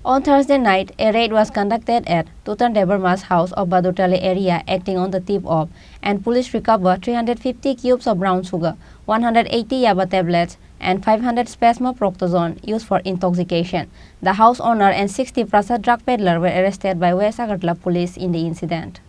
On Thursday night, a raid was conducted at Tutan Debarma's house of Badutali area acting on the tip-off, and police recovered 350 cubes of brown sugar, 180 yaba tablets, and 500 spasmoproctazone used for intoxication. The house owner and 6 Tiprasas drug peddler were arrested by West Agartala police in the incident.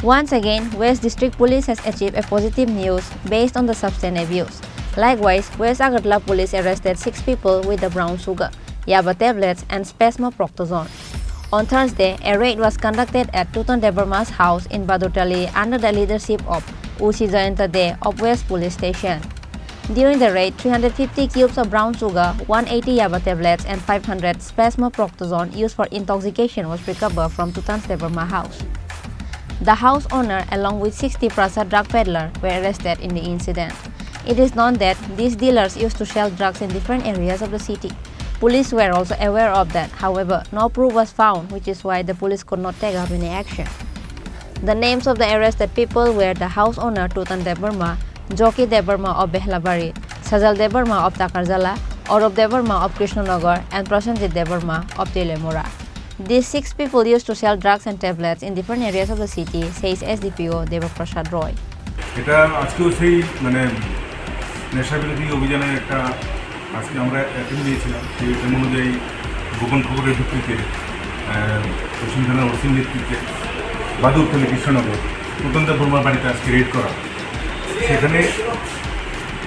Once again, West District Police has achieved a positive news based on the substance abuse. Likewise, West Agartala Police arrested 6 people with the brown sugar, yaba tablets, and spasmoproctazone. On Thursday, a raid was conducted at Tutan Debarma's house in Badutali under the leadership of Usi Jayanta De of West Police Station. During the raid, 350 cubes of brown sugar, 180 yaba tablets, and 500 spasmoproctazone used for intoxication was recovered from Tutan's Debarma house. The house owner, along with 6 Tiprasas drug peddlers, were arrested in the incident. It is known that these dealers used to sell drugs in different areas of the city. Police were also aware of that. However, no proof was found, which is why the police could not take up any action. The names of the arrested people were the house owner Tutan Debarma, Joki Debarma of Behlabari, Sajal Debarma of Takarjala, Aurav Debarma of Krishnanagar, and Prasenjit Debarma of Tilemura. These 6 people used to sell drugs and tablets in different areas of the city, says SDPO Devaprasad Roy. এটা আজকেও সেই নেশাবিরোধী অভিযানের একটা আজকে আমরা attend দিয়েছিলাম সেই অনুযায়ী গোপন খবরের ভিত্তিতে পশ্চিম থানার ওসির নেতৃত্বে বাদুরতলী কৃষ্ণনগর তুতন দেববর্মার বাড়িতে আজকে রেড করা। সেখানে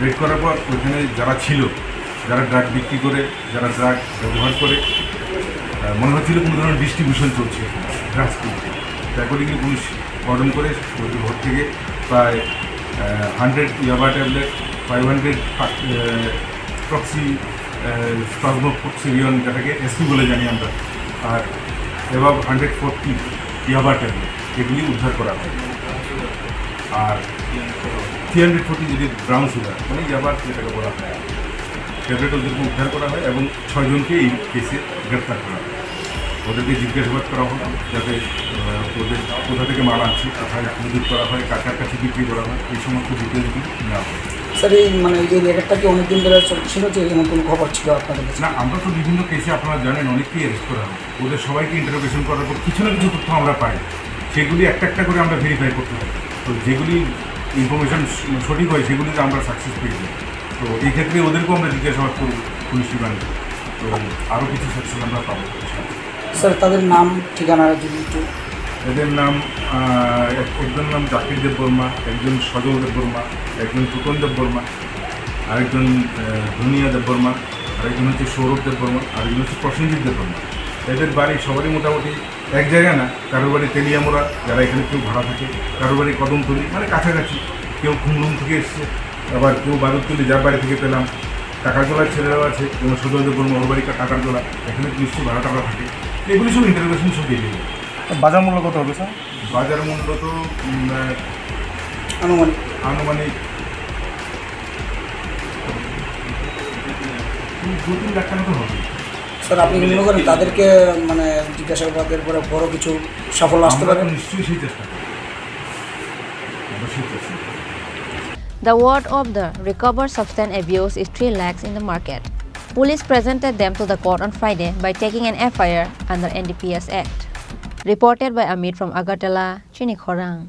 রেড করার পর ওইখানে যারা ছিল, যারা ড্রাগ বিক্রি করে, যারা ড্রাগ ব্যবহার করে, মনে হচ্ছিল কোনো ধরনের ডিস্ট্রিবিউশন চলছে ড্রাগস কিনতে। অ্যাকর্ডিংলি পুলিশ অর্ডন করে ওদের ঘর থেকে প্রায় 100 ইয়াবা ট্যাবলেট, 500 স্পাজমোপ্রক্সিলিয়ন, যেটাকে এসপি বলে জানি আমরা, আর এবার 140 ইয়াবা ট্যাবলেট এগুলি উদ্ধার করা হয়। আর 340 যদি ব্রাউন সুগার মানে ইয়াবার যেটাকে বলা হয় ট্যাবলেট ওদেরকে উদ্ধার করা হয় এবং 6 জনকে এই কেসে গ্রেপ্তার করা হয়। ওদেরকে জিজ্ঞাসাবাদ করা হয় যাতে ওদের কোথা থেকে মাল আনছে, কোথায় মজুত করা হয়, কার কাছে বিক্রি করা হয়, এই সমস্ত ডিটেলসগুলি নেওয়া হয়। স্যার, এই মানে এই রেকর্ডটা কি অনেকদিন ধরে ছিল যে এমন কোনো খবর ছিল আপনাদের কাছে? না, আমরা তো বিভিন্ন কেসে আপনারা জানেন অনেককেই অ্যারেস্ট করা হয়। ওদের সবাইকে ইন্টারোগেশন করার পর কিছু না কিছু তথ্য আমরা পাই, সেগুলি একটা একটা করে আমরা ভেরিফাই করতে পারি। তো যেগুলি ইনফরমেশান সঠিক হয় সেগুলিতে আমরা সাকসেস পেয়ে যাই। তো এই ক্ষেত্রে ওদেরকেও আমরা জিজ্ঞাসাবাদ করব পুলিশ বিভাগে, তো আরও কিছু সাকসেস আমরা পাবো। স্যার, তাদের নাম ঠিকানা যদি একটু? এদের নাম, একজন নাম জাকির দেববর্মা, একজন সজল দেববর্মা, একজন তুতন দেববর্মা, আরেকজন ধনিয়া দেববর্মা, আরেকজন হচ্ছে সৌরভ দেববর্মা, আরেকজন হচ্ছে প্রসেনজিৎ দেববর্মা। এদের বাড়ি সবারই মোটামুটি এক জায়গায় না, কারোর বাড়ি তেলিয়ামোড়া, যারা এখানে কেউ ভাড়া থাকে, কারোর বাড়ি কদমতলি, মানে কাছাকাছি, কেউ খুমরুম থেকে এসছে, আবার কেউ বাদুরতলি, যার বাড়ি থেকে পেলাম। টাকারগোলার ছেলেরাও আছে, যেমন সজল দেববর্মা, ওর বাড়ি টাকারগোলা, এখানে নিশ্চয়ই ভাড়া টাকা থাকে। এগুলি সব ইন্টারভেশন সব দিয়ে দেবে। বাজার মূল্য কত হবে স্যার? বাজার মূল্য তো আনুমানিক 2-3 লাখ টাকা তো হবে। স্যার, আপনি মনে করেন তাদেরকে মানে জিজ্ঞাসাবাদের পরে বড় কিছু সাফল্য আসতে পারে? নিশ্চয়ই সেই চেষ্টা করি। The worth of the recovered substance abuse is 3 lakhs in the market. Police presented them to the court on Friday by taking an FIR under NDPS Act. Reported by Amit from Agartala, Chini Khorang.